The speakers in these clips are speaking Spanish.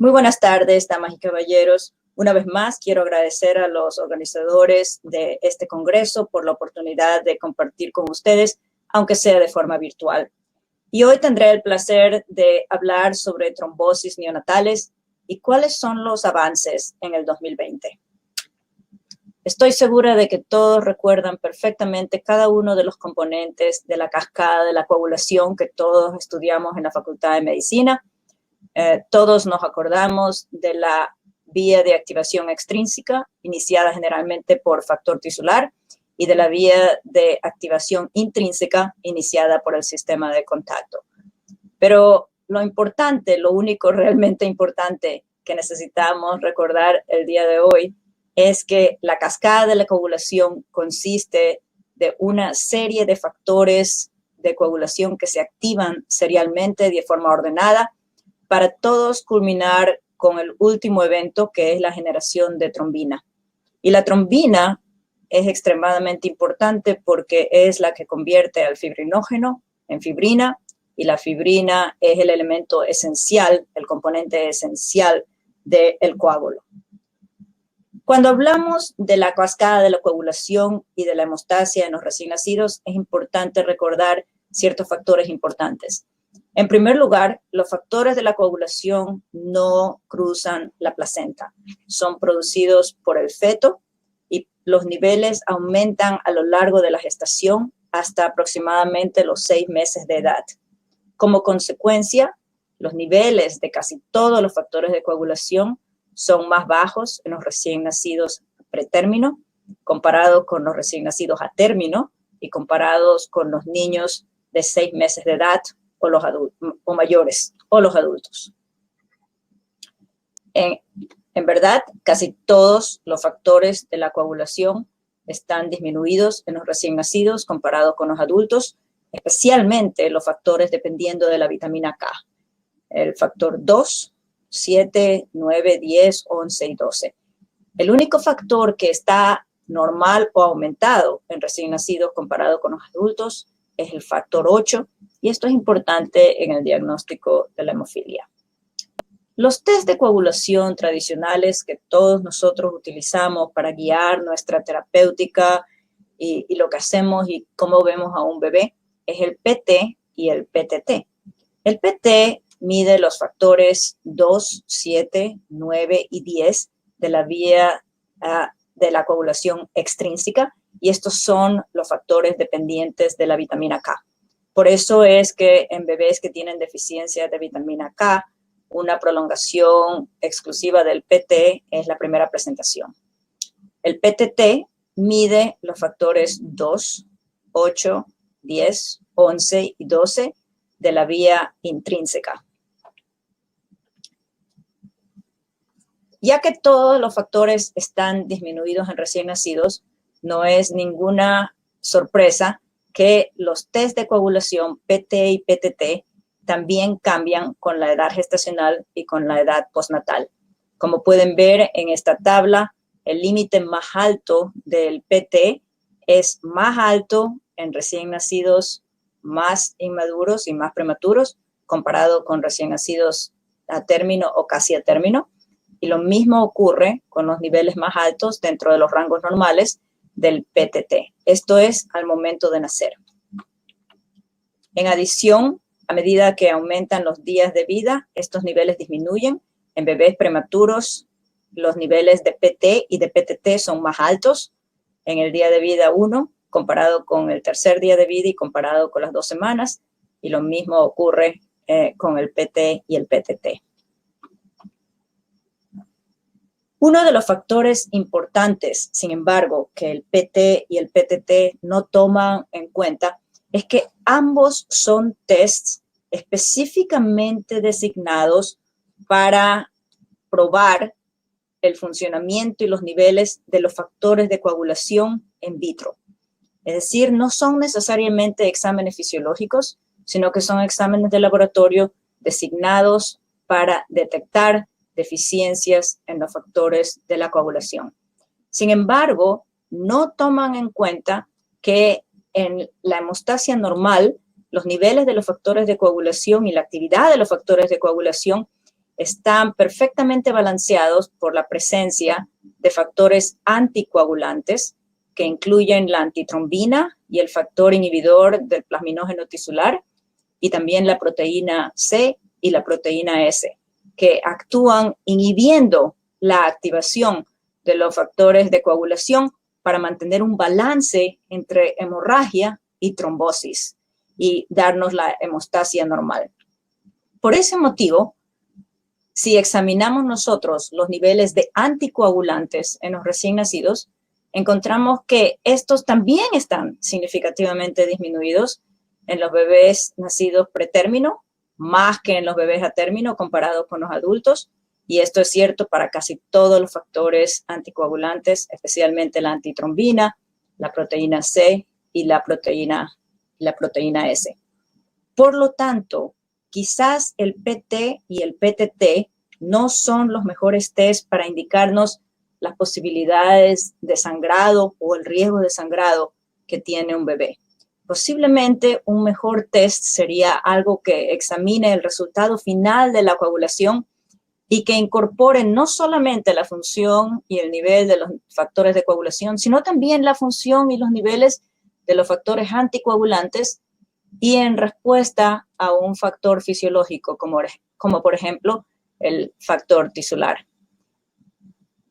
Muy buenas tardes, damas y caballeros. Una vez más, quiero agradecer a los organizadores de este congreso por la oportunidad de compartir con ustedes, aunque sea de forma virtual. Y hoy tendré el placer de hablar sobre trombosis neonatales y cuáles son los avances en el 2020. Estoy segura de que todos recuerdan perfectamente cada uno de los componentes de la cascada de la coagulación que todos estudiamos en la Facultad de Medicina. Todos nos acordamos de la vía de activación extrínseca, iniciada generalmente por factor tisular, y de la vía de activación intrínseca, iniciada por el sistema de contacto. Pero lo importante, lo único realmente importante que necesitamos recordar el día de hoy es que la cascada de la coagulación consiste de una serie de factores de coagulación que se activan serialmente de forma ordenada para todos culminar con el último evento, que es la generación de trombina. Y la trombina es extremadamente importante porque es la que convierte al fibrinógeno en fibrina, y la fibrina es el elemento esencial, el componente esencial del coágulo. Cuando hablamos de la cascada de la coagulación y de la hemostasia en los recién nacidos, es importante recordar ciertos factores importantes. En primer lugar, los factores de la coagulación no cruzan la placenta. Son producidos por el feto y los niveles aumentan a lo largo de la gestación hasta aproximadamente los 6 meses de edad. Como consecuencia, los niveles de casi todos los factores de coagulación son más bajos en los recién nacidos pretérmino, comparados con los recién nacidos a término y comparados con los niños de 6 meses de edad o los adultos, o mayores, o los adultos. En verdad, casi todos los factores de la coagulación están disminuidos en los recién nacidos comparado con los adultos, especialmente los factores dependiendo de la vitamina K. El factor 2, 7, 9, 10, 11 y 12. El único factor que está normal o aumentado en recién nacidos comparado con los adultos es el factor 8, y esto es importante en el diagnóstico de la hemofilia. Los test de coagulación tradicionales que todos nosotros utilizamos para guiar nuestra terapéutica y lo que hacemos y cómo vemos a un bebé es el PT y el PTT. El PT mide los factores 2, 7, 9 y 10 de la vía de la coagulación extrínseca, y estos son los factores dependientes de la vitamina K. Por eso es que en bebés que tienen deficiencia de vitamina K, una prolongación exclusiva del PT es la primera presentación. El PTT mide los factores 2, 8, 10, 11 y 12 de la vía intrínseca. Ya que todos los factores están disminuidos en recién nacidos, no es ninguna sorpresa que los test de coagulación PT y PTT también cambian con la edad gestacional y con la edad postnatal. Como pueden ver en esta tabla, el límite más alto del PT es más alto en recién nacidos más inmaduros y más prematuros comparado con recién nacidos a término o casi a término. Y lo mismo ocurre con los niveles más altos dentro de los rangos normales del PTT. Esto es al momento de nacer. En adición, a medida que aumentan los días de vida, estos niveles disminuyen. En bebés prematuros, los niveles de PT y de PTT son más altos en el día de vida 1, comparado con el tercer día de vida y comparado con las 2 semanas. Y lo mismo ocurre con el PT y el PTT. Uno de los factores importantes, sin embargo, que el PT y el PTT no toman en cuenta es que ambos son tests específicamente designados para probar el funcionamiento y los niveles de los factores de coagulación in vitro. Es decir, no son necesariamente exámenes fisiológicos, sino que son exámenes de laboratorio designados para detectar deficiencias en los factores de la coagulación. Sin embargo, no toman en cuenta que en la hemostasia normal, los niveles de los factores de coagulación y la actividad de los factores de coagulación están perfectamente balanceados por la presencia de factores anticoagulantes que incluyen la antitrombina y el factor inhibidor del plasminógeno tisular, y también la proteína C y la proteína S, que actúan inhibiendo la activación de los factores de coagulación para mantener un balance entre hemorragia y trombosis y darnos la hemostasia normal. Por ese motivo, si examinamos nosotros los niveles de anticoagulantes en los recién nacidos, encontramos que estos también están significativamente disminuidos en los bebés nacidos pretérmino, más que en los bebés a término comparados con los adultos, y esto es cierto para casi todos los factores anticoagulantes, especialmente la antitrombina, la proteína C y la proteína S. Por lo tanto, quizás el PT y el PTT no son los mejores test para indicarnos las posibilidades de sangrado o el riesgo de sangrado que tiene un bebé. Posiblemente un mejor test sería algo que examine el resultado final de la coagulación y que incorpore no solamente la función y el nivel de los factores de coagulación, sino también la función y los niveles de los factores anticoagulantes y en respuesta a un factor fisiológico como por ejemplo el factor tisular.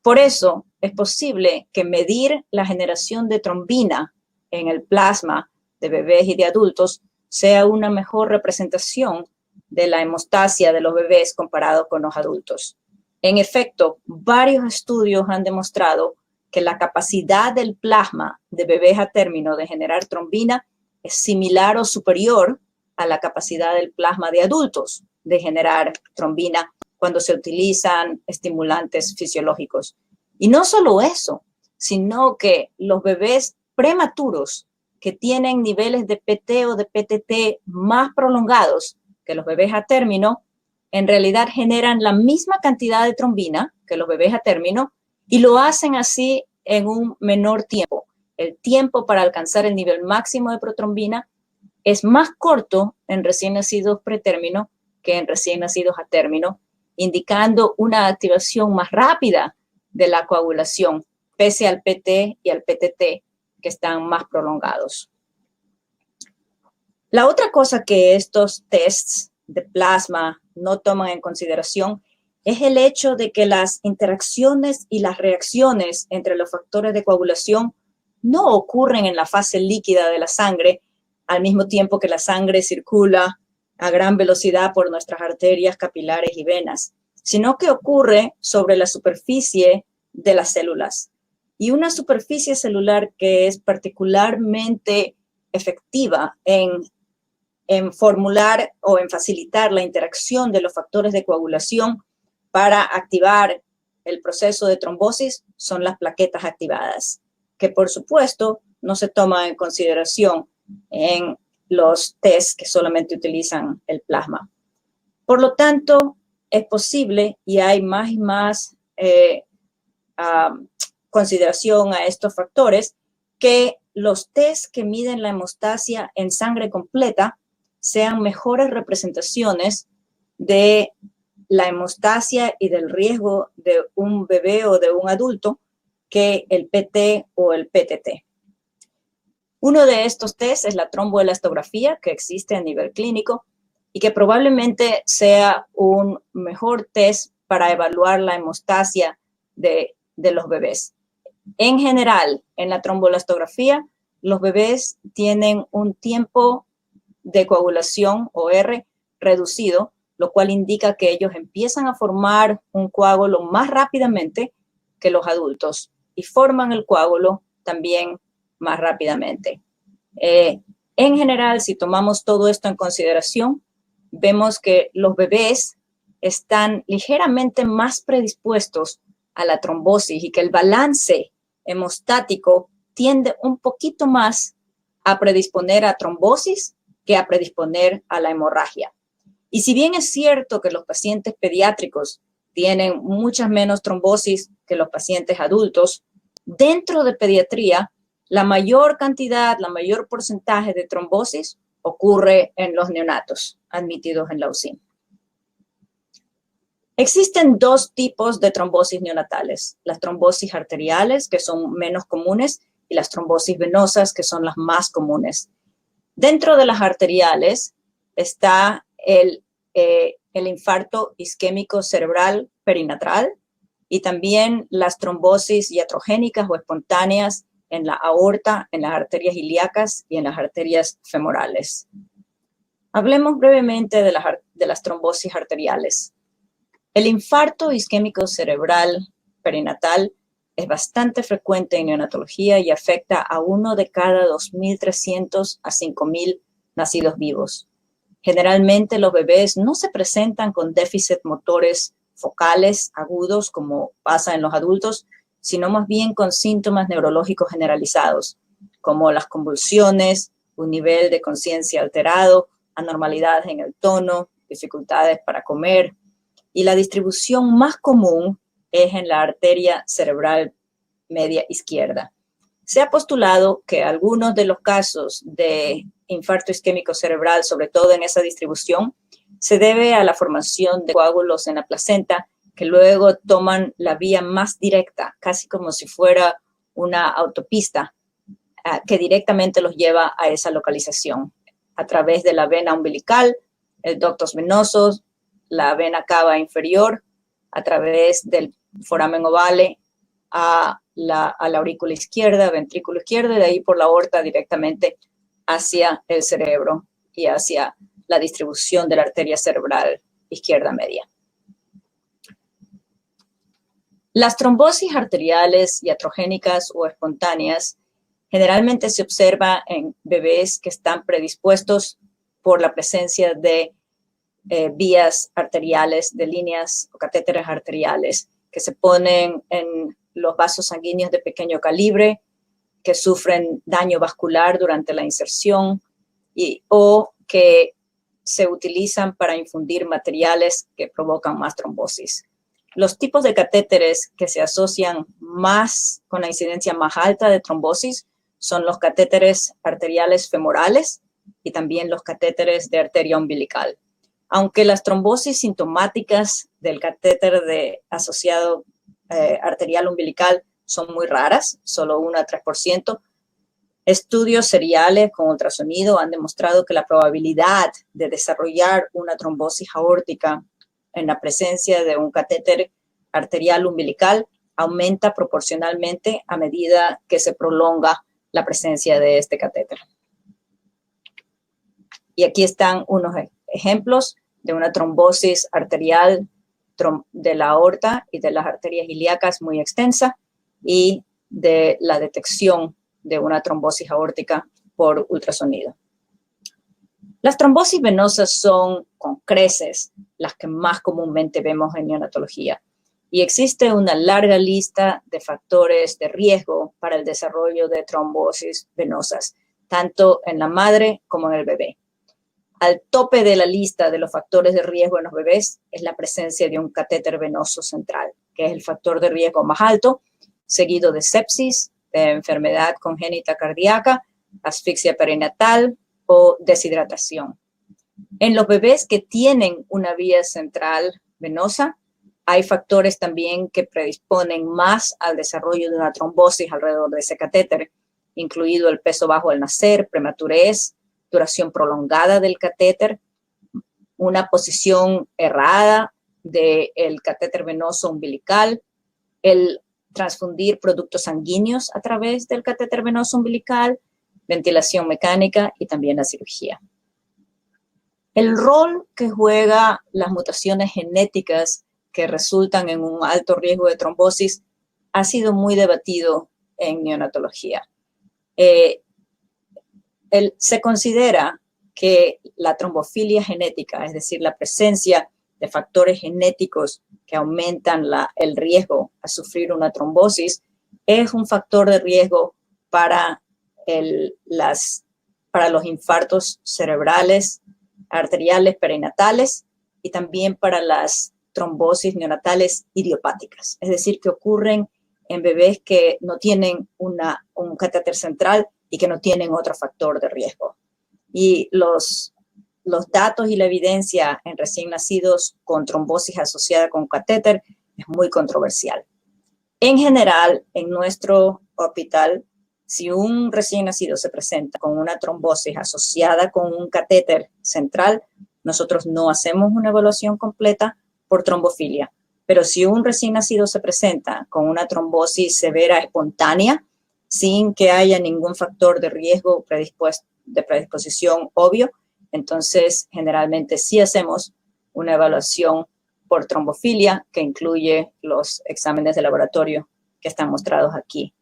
Por eso es posible que medir la generación de trombina en el plasma de bebés y de adultos sea una mejor representación de la hemostasia de los bebés comparado con los adultos. En efecto, varios estudios han demostrado que la capacidad del plasma de bebés a término de generar trombina es similar o superior a la capacidad del plasma de adultos de generar trombina cuando se utilizan estimulantes fisiológicos. Y no solo eso, sino que los bebés prematuros que tienen niveles de PT o de PTT más prolongados que los bebés a término, en realidad generan la misma cantidad de trombina que los bebés a término y lo hacen así en un menor tiempo. El tiempo para alcanzar el nivel máximo de protrombina es más corto en recién nacidos pretérmino que en recién nacidos a término, indicando una activación más rápida de la coagulación, pese al PT y al PTT, que están más prolongados. La otra cosa que estos tests de plasma no toman en consideración es el hecho de que las interacciones y las reacciones entre los factores de coagulación no ocurren en la fase líquida de la sangre al mismo tiempo que la sangre circula a gran velocidad por nuestras arterias capilares y venas, sino que ocurre sobre la superficie de las células. Y una superficie celular que es particularmente efectiva en formular o en facilitar la interacción de los factores de coagulación para activar el proceso de trombosis son las plaquetas activadas, que por supuesto no se toman en consideración en los tests que solamente utilizan el plasma. Por lo tanto, es posible y hay más y más consideración a estos factores que los tests que miden la hemostasia en sangre completa sean mejores representaciones de la hemostasia y del riesgo de un bebé o de un adulto que el PT o el PTT. Uno de estos tests es la tromboelastografía, que existe a nivel clínico y que probablemente sea un mejor test para evaluar la hemostasia de los bebés. En general, en la tromboelastografía, los bebés tienen un tiempo de coagulación, OR, reducido, lo cual indica que ellos empiezan a formar un coágulo más rápidamente que los adultos y forman el coágulo también más rápidamente. En general, si tomamos todo esto en consideración, vemos que los bebés están ligeramente más predispuestos a la trombosis y que el balance hemostático tiende un poquito más a predisponer a trombosis que a predisponer a la hemorragia. Y si bien es cierto que los pacientes pediátricos tienen muchas menos trombosis que los pacientes adultos, dentro de pediatría, la mayor cantidad, la mayor porcentaje de trombosis ocurre en los neonatos admitidos en la UCIN. Existen dos tipos de trombosis neonatales, las trombosis arteriales, que son menos comunes, y las trombosis venosas, que son las más comunes. Dentro de las arteriales está el infarto isquémico cerebral perinatal y también las trombosis iatrogénicas o espontáneas en la aorta, en las arterias ilíacas y en las arterias femorales. Hablemos brevemente de las trombosis arteriales. El infarto isquémico cerebral perinatal es bastante frecuente en neonatología y afecta a 1 de cada 2.300 a 5.000 nacidos vivos. Generalmente los bebés no se presentan con déficit motores focales agudos como pasa en los adultos, sino más bien con síntomas neurológicos generalizados, como las convulsiones, un nivel de conciencia alterado, anormalidades en el tono, dificultades para comer, y la distribución más común es en la arteria cerebral media izquierda. Se ha postulado que algunos de los casos de infarto isquémico cerebral, sobre todo en esa distribución, se debe a la formación de coágulos en la placenta que luego toman la vía más directa, casi como si fuera una autopista que directamente los lleva a esa localización, a través de la vena umbilical, el ductos venosos, la vena cava inferior, a través del foramen ovale a la aurícula izquierda, ventrículo izquierdo, y de ahí por la aorta directamente hacia el cerebro y hacia la distribución de la arteria cerebral izquierda media. Las trombosis arteriales iatrogénicas o espontáneas generalmente se observa en bebés que están predispuestos por la presencia de vías arteriales, de líneas o catéteres arteriales que se ponen en los vasos sanguíneos de pequeño calibre, que sufren daño vascular durante la inserción o que se utilizan para infundir materiales que provocan más trombosis. Los tipos de catéteres que se asocian más con la incidencia más alta de trombosis son los catéteres arteriales femorales y también los catéteres de arteria umbilical. Aunque las trombosis sintomáticas del catéter asociado arterial umbilical son muy raras, solo 1 a 3%, estudios seriales con ultrasonido han demostrado que la probabilidad de desarrollar una trombosis aórtica en la presencia de un catéter arterial umbilical aumenta proporcionalmente a medida que se prolonga la presencia de este catéter. Y aquí están unos ejemplos de una trombosis arterial de la aorta y de las arterias ilíacas muy extensa y de la detección de una trombosis aórtica por ultrasonido. Las trombosis venosas son con creces las que más comúnmente vemos en neonatología y existe una larga lista de factores de riesgo para el desarrollo de trombosis venosas, tanto en la madre como en el bebé. Al tope de la lista de los factores de riesgo en los bebés es la presencia de un catéter venoso central, que es el factor de riesgo más alto, seguido de sepsis, de enfermedad congénita cardíaca, asfixia perinatal o deshidratación. En los bebés que tienen una vía central venosa, hay factores también que predisponen más al desarrollo de una trombosis alrededor de ese catéter, incluido el peso bajo al nacer, prematurez, duración prolongada del catéter, una posición errada del catéter venoso umbilical, el transfundir productos sanguíneos a través del catéter venoso umbilical, ventilación mecánica y también la cirugía. El rol que juegan las mutaciones genéticas que resultan en un alto riesgo de trombosis ha sido muy debatido en neonatología. Se considera que la trombofilia genética, es decir, la presencia de factores genéticos que aumentan el riesgo a sufrir una trombosis, es un factor de riesgo para los infartos cerebrales, arteriales perinatales y también para las trombosis neonatales idiopáticas, es decir, que ocurren en bebés que no tienen un catéter central y que no tienen otro factor de riesgo. Y los datos y la evidencia en recién nacidos con trombosis asociada con catéter es muy controversial. En general, en nuestro hospital, si un recién nacido se presenta con una trombosis asociada con un catéter central, nosotros no hacemos una evaluación completa por trombofilia. Pero si un recién nacido se presenta con una trombosis severa espontánea, sin que haya ningún factor de riesgo de predisposición obvio, entonces generalmente sí hacemos una evaluación por trombofilia que incluye los exámenes de laboratorio que están mostrados aquí.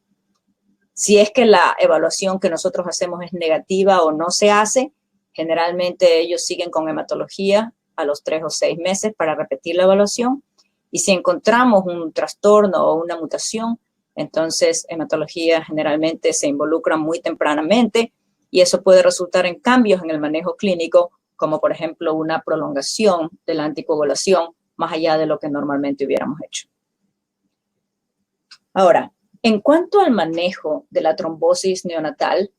Si es que la evaluación que nosotros hacemos es negativa o no se hace, generalmente ellos siguen con hematología a los 3 o 6 meses para repetir la evaluación. Y si encontramos un trastorno o una mutación, entonces hematología generalmente se involucra muy tempranamente y eso puede resultar en cambios en el manejo clínico, como por ejemplo una prolongación de la anticoagulación más allá de lo que normalmente hubiéramos hecho. Ahora, en cuanto al manejo de la trombosis neonatal,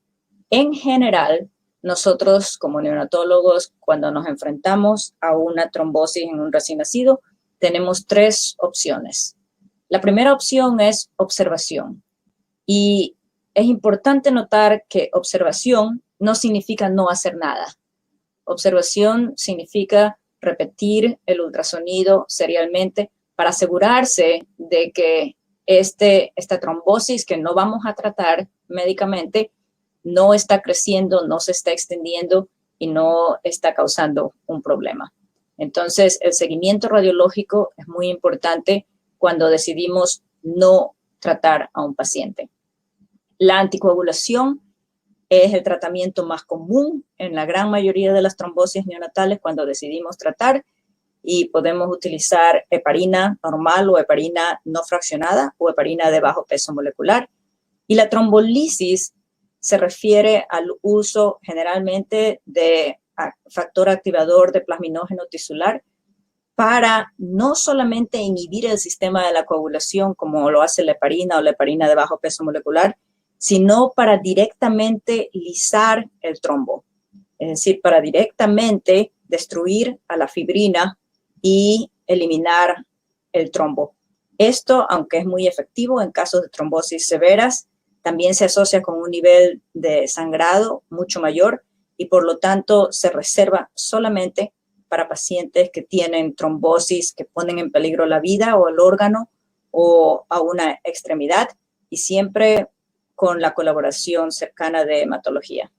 en general, nosotros como neonatólogos, cuando nos enfrentamos a una trombosis en un recién nacido, tenemos 3 opciones. La primera opción es observación. Y es importante notar que observación no significa no hacer nada. Observación significa repetir el ultrasonido serialmente para asegurarse de que esta trombosis que no vamos a tratar médicamente no está creciendo, no se está extendiendo y no está causando un problema. Entonces, el seguimiento radiológico es muy importante cuando decidimos no tratar a un paciente. La anticoagulación es el tratamiento más común en la gran mayoría de las trombosis neonatales cuando decidimos tratar y podemos utilizar heparina normal o heparina no fraccionada o heparina de bajo peso molecular. Y la trombolisis se refiere al uso generalmente de factor activador de plasminógeno tisular para no solamente inhibir el sistema de la coagulación como lo hace la heparina o la heparina de bajo peso molecular, sino para directamente lisar el trombo, es decir, para directamente destruir a la fibrina y eliminar el trombo. Esto, aunque es muy efectivo en casos de trombosis severas, también se asocia con un nivel de sangrado mucho mayor y por lo tanto se reserva solamente para pacientes que tienen trombosis que ponen en peligro la vida o el órgano o a una extremidad y siempre con la colaboración cercana de hematología.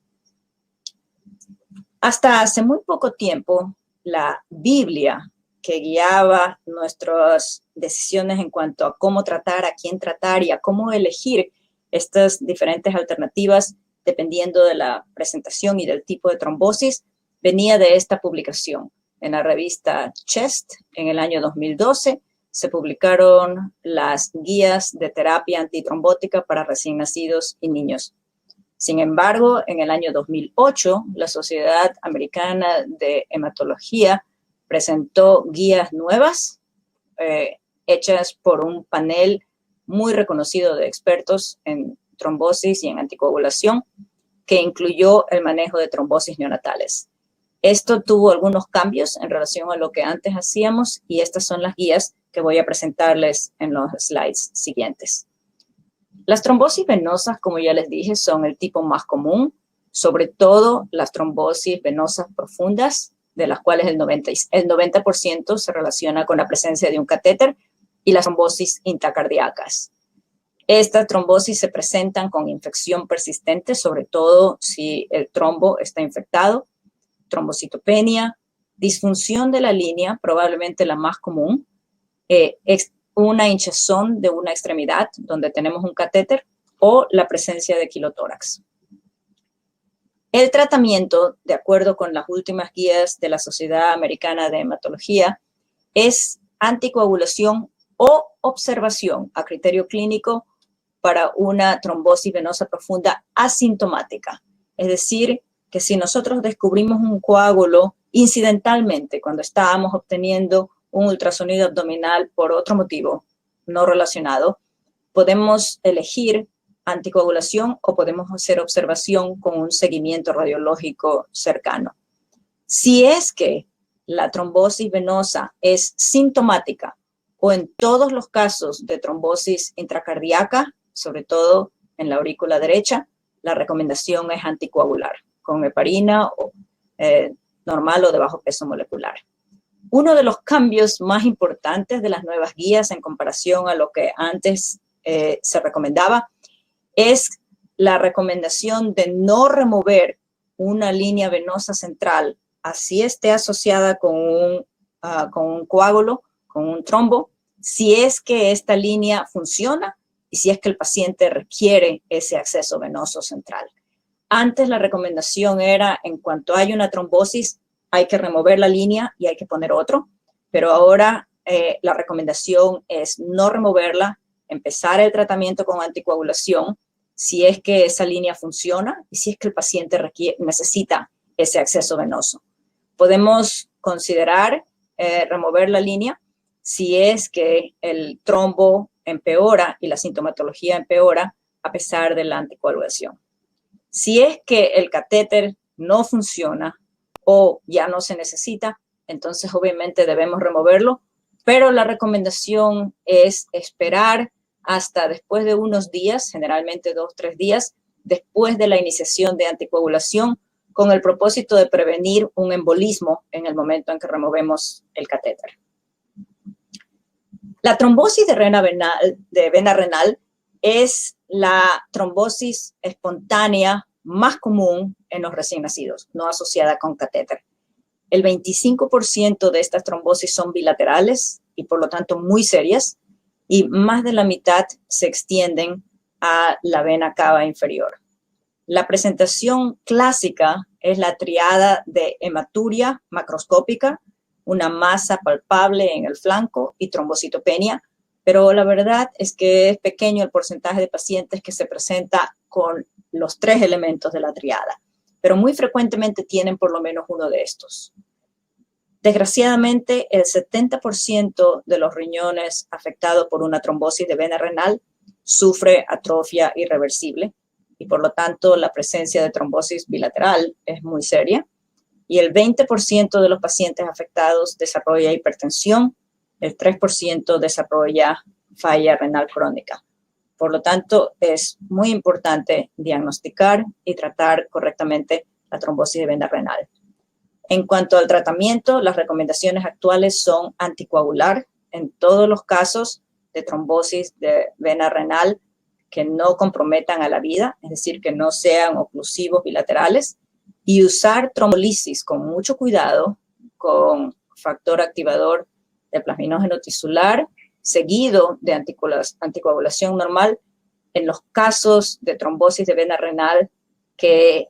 Hasta hace muy poco tiempo, la Biblia que guiaba nuestras decisiones en cuanto a cómo tratar, a quién tratar y a cómo elegir estas diferentes alternativas dependiendo de la presentación y del tipo de trombosis, venía de esta publicación. En la revista Chest, en el año 2012, se publicaron las guías de terapia antitrombótica para recién nacidos y niños. Sin embargo, en el año 2008, la Sociedad Americana de Hematología presentó guías nuevas hechas por un panel muy reconocido de expertos en trombosis y en anticoagulación, que incluyó el manejo de trombosis neonatales. Esto tuvo algunos cambios en relación a lo que antes hacíamos y estas son las guías que voy a presentarles en los slides siguientes. Las trombosis venosas, como ya les dije, son el tipo más común, sobre todo las trombosis venosas profundas, de las cuales el 90% se relaciona con la presencia de un catéter, y las trombosis intracardíacas. Estas trombosis se presentan con infección persistente, sobre todo si el trombo está infectado, trombocitopenia, disfunción de la línea, probablemente la más común, una hinchazón de una extremidad donde tenemos un catéter o la presencia de quilotórax. El tratamiento, de acuerdo con las últimas guías de la Sociedad Americana de Hematología, es anticoagulación o observación a criterio clínico para una trombosis venosa profunda asintomática. Es decir, que si nosotros descubrimos un coágulo incidentalmente cuando estábamos obteniendo un ultrasonido abdominal por otro motivo no relacionado, podemos elegir anticoagulación o podemos hacer observación con un seguimiento radiológico cercano. Si es que la trombosis venosa es sintomática o en todos los casos de trombosis intracardíaca, sobre todo en la aurícula derecha, la recomendación es anticoagular con heparina o, normal o de bajo peso molecular. Uno de los cambios más importantes de las nuevas guías en comparación a lo que antes se recomendaba es la recomendación de no remover una línea venosa central, así esté asociada con un coágulo, con un trombo, si es que esta línea funciona y si es que el paciente requiere ese acceso venoso central. Antes la recomendación era, en cuanto hay una trombosis, hay que remover la línea y hay que poner otro, pero ahora la recomendación es no removerla, empezar el tratamiento con anticoagulación, si es que esa línea funciona y si es que el paciente necesita ese acceso venoso. Podemos considerar remover la línea si es que el trombo empeora y la sintomatología empeora a pesar de la anticoagulación. Si es que el catéter no funciona o ya no se necesita, entonces obviamente debemos removerlo, pero la recomendación es esperar hasta después de unos días, generalmente 2 o 3 días, después de la iniciación de anticoagulación, con el propósito de prevenir un embolismo en el momento en que removemos el catéter. La trombosis de vena renal es la trombosis espontánea más común en los recién nacidos, no asociada con catéter. El 25% de estas trombosis son bilaterales y por lo tanto muy serias, y más de la mitad se extienden a la vena cava inferior. La presentación clásica es la triada de hematuria macroscópica, una masa palpable en el flanco y trombocitopenia, pero la verdad es que es pequeño el porcentaje de pacientes que se presenta con los 3 elementos de la triada, pero muy frecuentemente tienen por lo menos uno de estos. Desgraciadamente, el 70% de los riñones afectados por una trombosis de vena renal sufre atrofia irreversible y por lo tanto la presencia de trombosis bilateral es muy seria. Y el 20% de los pacientes afectados desarrolla hipertensión, el 3% desarrolla falla renal crónica. Por lo tanto, es muy importante diagnosticar y tratar correctamente la trombosis de vena renal. En cuanto al tratamiento, las recomendaciones actuales son anticoagular en todos los casos de trombosis de vena renal que no comprometan a la vida, es decir, que no sean oclusivos bilaterales, y usar trombolisis con mucho cuidado, con factor activador de plasminógeno tisular, seguido de anticoagulación normal en los casos de trombosis de vena renal que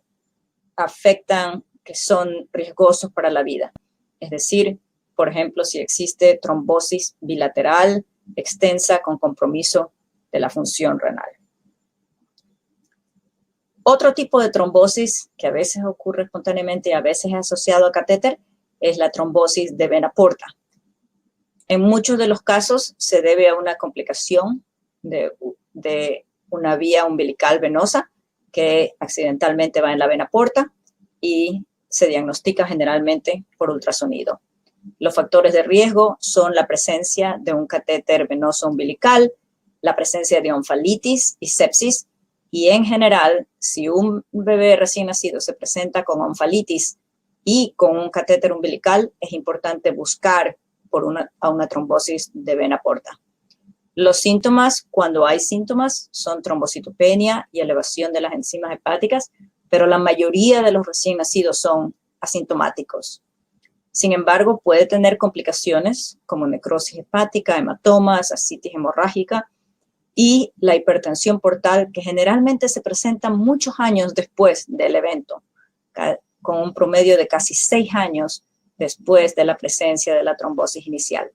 afectan, que son riesgosos para la vida. Es decir, por ejemplo, si existe trombosis bilateral extensa con compromiso de la función renal. Otro tipo de trombosis que a veces ocurre espontáneamente y a veces es asociado a catéter es la trombosis de vena porta. En muchos de los casos se debe a una complicación de una vía umbilical venosa que accidentalmente va en la vena porta y se diagnostica generalmente por ultrasonido. Los factores de riesgo son la presencia de un catéter venoso umbilical, la presencia de onfalitis y sepsis, y en general, si un bebé recién nacido se presenta con onfalitis y con un catéter umbilical, es importante buscar a una trombosis de vena porta. Los síntomas, cuando hay síntomas, son trombocitopenia y elevación de las enzimas hepáticas, pero la mayoría de los recién nacidos son asintomáticos. Sin embargo, puede tener complicaciones como necrosis hepática, hematomas, ascitis hemorrágica y la hipertensión portal, que generalmente se presenta muchos años después del evento, con un promedio de casi 6 años después de la presencia de la trombosis inicial.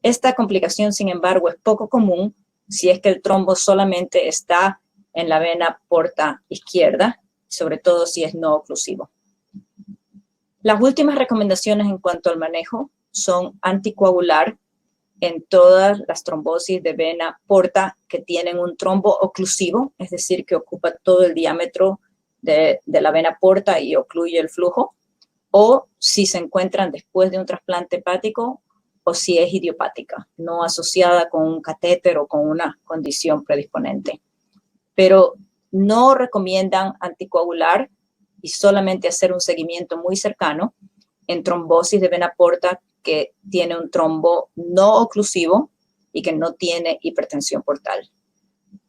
Esta complicación, sin embargo, es poco común si es que el trombo solamente está en la vena porta izquierda, sobre todo si es no oclusivo. Las últimas recomendaciones en cuanto al manejo son anticoagular en todas las trombosis de vena porta que tienen un trombo oclusivo, es decir, que ocupa todo el diámetro de la vena porta y ocluye el flujo, o si se encuentran después de un trasplante hepático o si es idiopática, no asociada con un catéter o con una condición predisponente. Pero no recomiendan anticoagular y solamente hacer un seguimiento muy cercano en trombosis de vena porta que tiene un trombo no oclusivo y que no tiene hipertensión portal.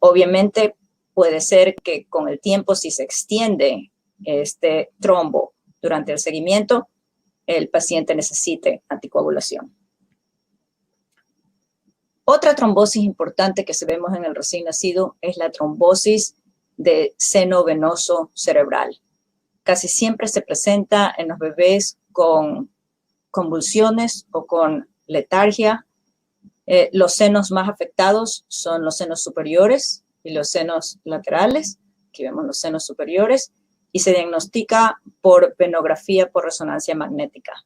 Obviamente puede ser que con el tiempo, si se extiende este trombo durante el seguimiento, el paciente necesite anticoagulación. Otra trombosis importante que vemos en el recién nacido es la trombosis de seno venoso cerebral. Casi siempre se presenta en los bebés con convulsiones o con letargia. Los senos más afectados son los senos superiores y los senos laterales. Aquí vemos los senos superiores y se diagnostica por venografía por resonancia magnética.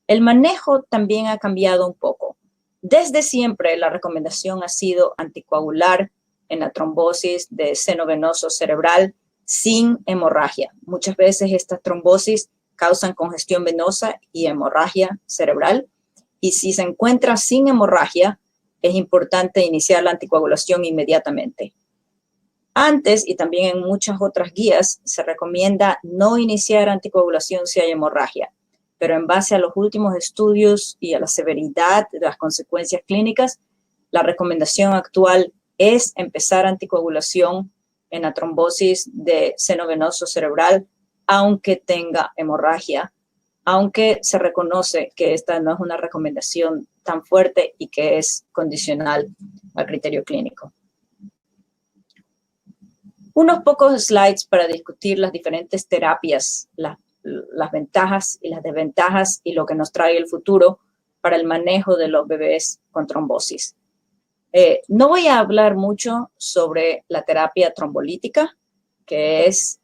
El manejo también ha cambiado un poco. Desde siempre la recomendación ha sido anticoagular en la trombosis de seno venoso cerebral sin hemorragia. Muchas veces estas trombosis causan congestión venosa y hemorragia cerebral. Y si se encuentra sin hemorragia, es importante iniciar la anticoagulación inmediatamente. Antes, y también en muchas otras guías, se recomienda no iniciar anticoagulación si hay hemorragia. Pero en base a los últimos estudios y a la severidad de las consecuencias clínicas, la recomendación actual es empezar anticoagulación en la trombosis de seno venoso cerebral, aunque tenga hemorragia, aunque se reconoce que esta no es una recomendación tan fuerte y que es condicional al criterio clínico. Unos pocos slides para discutir las diferentes terapias, las ventajas y las desventajas y lo que nos trae el futuro para el manejo de los bebés con trombosis. No voy a hablar mucho sobre la terapia trombolítica, que es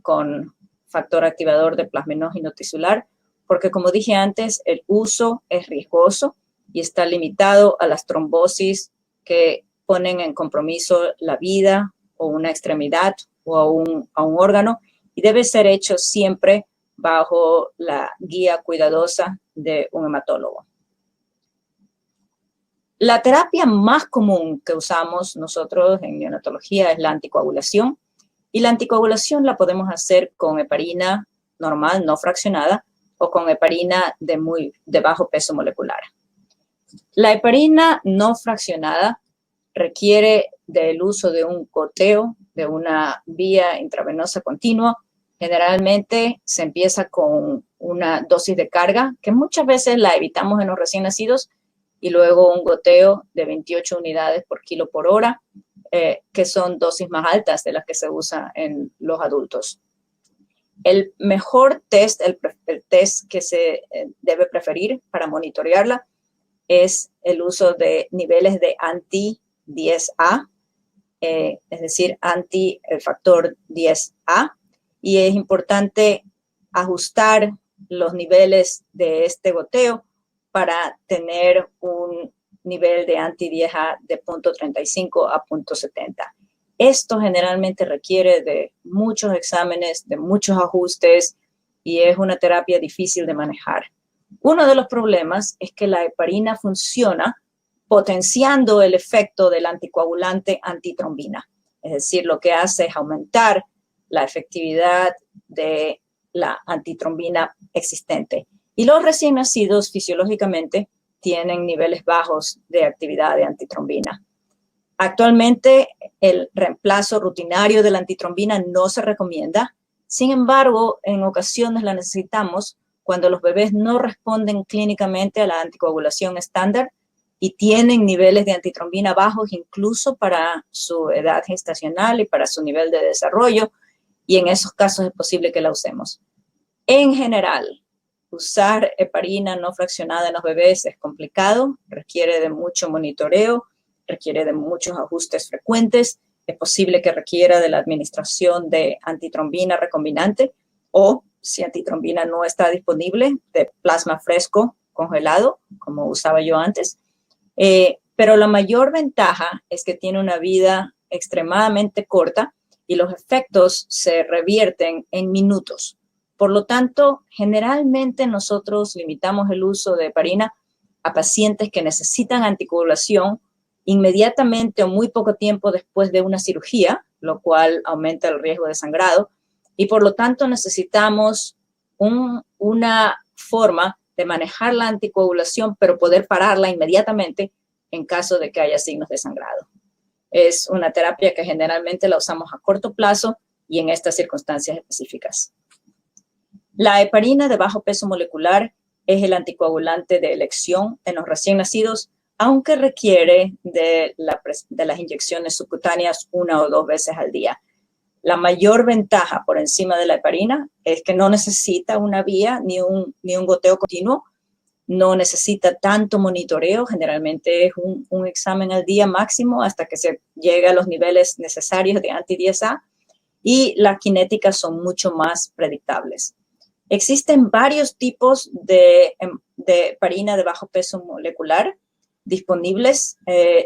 con factor activador de plasminógeno tisular, porque como dije antes, el uso es riesgoso y está limitado a las trombosis que ponen en compromiso la vida o una extremidad o a un órgano, y debe ser hecho siempre bajo la guía cuidadosa de un hematólogo. La terapia más común que usamos nosotros en neonatología es la anticoagulación, y la anticoagulación la podemos hacer con heparina normal, no fraccionada, o con heparina de bajo peso molecular. La heparina no fraccionada requiere del uso de un goteo, de una vía intravenosa continua. Generalmente se empieza con una dosis de carga, que muchas veces la evitamos en los recién nacidos, y luego un goteo de 28 unidades por kilo por hora, que son dosis más altas de las que se usa en los adultos. El mejor test, el test que se debe preferir para monitorearla es el uso de niveles de anti-10A, es decir, anti el factor 10A, y es importante ajustar los niveles de este goteo para tener un nivel de anti-10A de 0.35 a 0.70. Esto generalmente requiere de muchos exámenes, de muchos ajustes, y es una terapia difícil de manejar. Uno de los problemas es que la heparina funciona potenciando el efecto del anticoagulante antitrombina. Es decir, lo que hace es aumentar la efectividad de la antitrombina existente. Y los recién nacidos fisiológicamente tienen niveles bajos de actividad de antitrombina. Actualmente, el reemplazo rutinario de la antitrombina no se recomienda. Sin embargo, en ocasiones la necesitamos cuando los bebés no responden clínicamente a la anticoagulación estándar y tienen niveles de antitrombina bajos incluso para su edad gestacional y para su nivel de desarrollo, y en esos casos es posible que la usemos. En general, usar heparina no fraccionada en los bebés es complicado, requiere de mucho monitoreo, requiere de muchos ajustes frecuentes, es posible que requiera de la administración de antitrombina recombinante o, si antitrombina no está disponible, de plasma fresco congelado, como usaba yo antes. Pero la mayor ventaja es que tiene una vida extremadamente corta y los efectos se revierten en minutos. Por lo tanto, generalmente nosotros limitamos el uso de heparina a pacientes que necesitan anticoagulación inmediatamente o muy poco tiempo después de una cirugía, lo cual aumenta el riesgo de sangrado, y por lo tanto necesitamos una forma de manejar la anticoagulación, pero poder pararla inmediatamente en caso de que haya signos de sangrado. Es una terapia que generalmente la usamos a corto plazo y en estas circunstancias específicas. La heparina de bajo peso molecular es el anticoagulante de elección en los recién nacidos, aunque requiere de las inyecciones subcutáneas 1 o 2 veces al día. La mayor ventaja por encima de la heparina es que no necesita una vía ni un goteo continuo, no necesita tanto monitoreo, generalmente es un examen al día máximo hasta que se llegue a los niveles necesarios de anti-10A, y las cinéticas son mucho más predictables. Existen varios tipos de heparina de bajo peso molecular disponibles.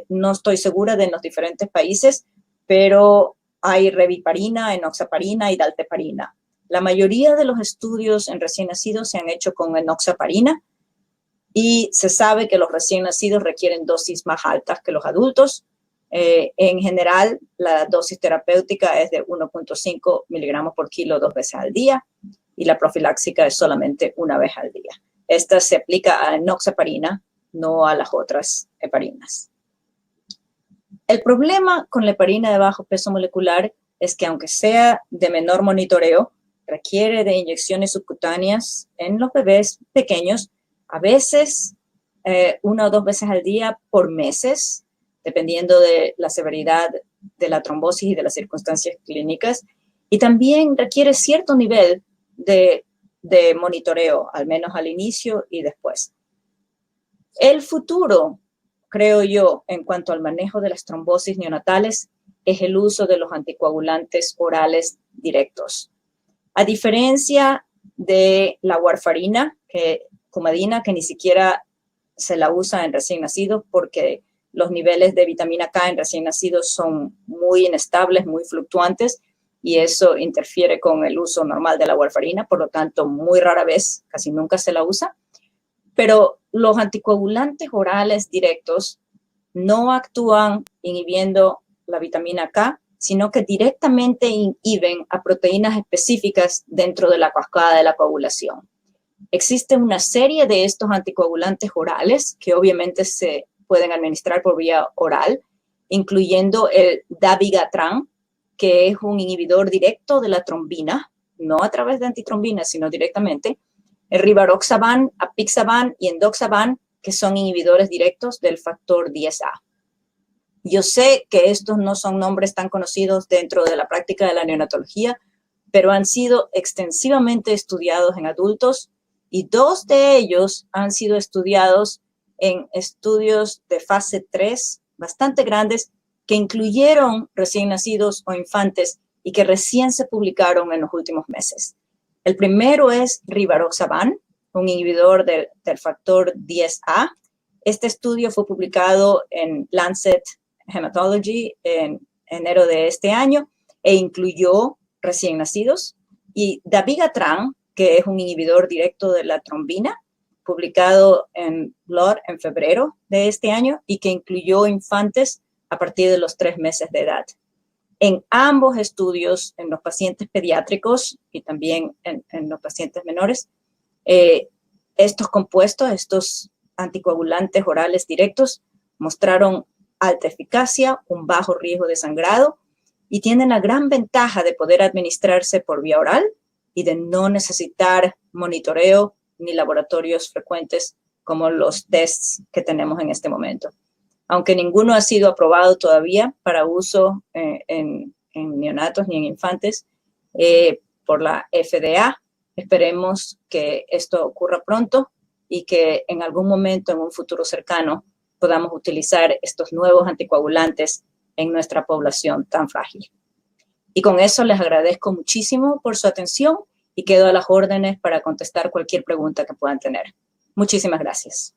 No estoy segura de los diferentes países, pero hay reviparina, enoxaparina y dalteparina. La mayoría de los estudios en recién nacidos se han hecho con enoxaparina y se sabe que los recién nacidos requieren dosis más altas que los adultos. En general, la dosis terapéutica es de 1.5 miligramos por kilo 2 veces al día y la profiláctica es solamente 1 vez al día. Esta se aplica a enoxaparina, no a las otras heparinas. El problema con la heparina de bajo peso molecular es que aunque sea de menor monitoreo, requiere de inyecciones subcutáneas en los bebés pequeños, a veces 1 o 2 veces al día por meses, dependiendo de la severidad de la trombosis y de las circunstancias clínicas, y también requiere cierto nivel de monitoreo, al menos al inicio y después. El futuro, creo yo, en cuanto al manejo de las trombosis neonatales, es el uso de los anticoagulantes orales directos. A diferencia de la warfarina, cumadina, que ni siquiera se la usa en recién nacidos porque los niveles de vitamina K en recién nacidos son muy inestables, muy fluctuantes, y eso interfiere con el uso normal de la warfarina, por lo tanto, muy rara vez, casi nunca se la usa. Pero los anticoagulantes orales directos no actúan inhibiendo la vitamina K, sino que directamente inhiben a proteínas específicas dentro de la cascada de la coagulación. Existe una serie de estos anticoagulantes orales que obviamente se pueden administrar por vía oral, incluyendo el dabigatran, que es un inhibidor directo de la trombina, no a través de antitrombina, sino directamente, el rivaroxaban, apixaban y endoxaban, que son inhibidores directos del factor 10A. Yo sé que estos no son nombres tan conocidos dentro de la práctica de la neonatología, pero han sido extensivamente estudiados en adultos y 2 de ellos han sido estudiados en estudios de fase 3 bastante grandes que incluyeron recién nacidos o infantes y que recién se publicaron en los últimos meses. El primero es rivaroxaban, un inhibidor del factor 10A. Este estudio fue publicado en Lancet Hematology en enero de este año e incluyó recién nacidos. Y dabigatran, que es un inhibidor directo de la trombina, publicado en Blood en febrero de este año y que incluyó infantes a partir de los 3 meses de edad. En ambos estudios, en los pacientes pediátricos y también en los pacientes menores, estos compuestos, estos anticoagulantes orales directos, mostraron alta eficacia, un bajo riesgo de sangrado y tienen la gran ventaja de poder administrarse por vía oral y de no necesitar monitoreo ni laboratorios frecuentes como los tests que tenemos en este momento. Aunque ninguno ha sido aprobado todavía para uso en neonatos ni en infantes por la FDA, esperemos que esto ocurra pronto y que en algún momento, en un futuro cercano, podamos utilizar estos nuevos anticoagulantes en nuestra población tan frágil. Y con eso les agradezco muchísimo por su atención y quedo a las órdenes para contestar cualquier pregunta que puedan tener. Muchísimas gracias.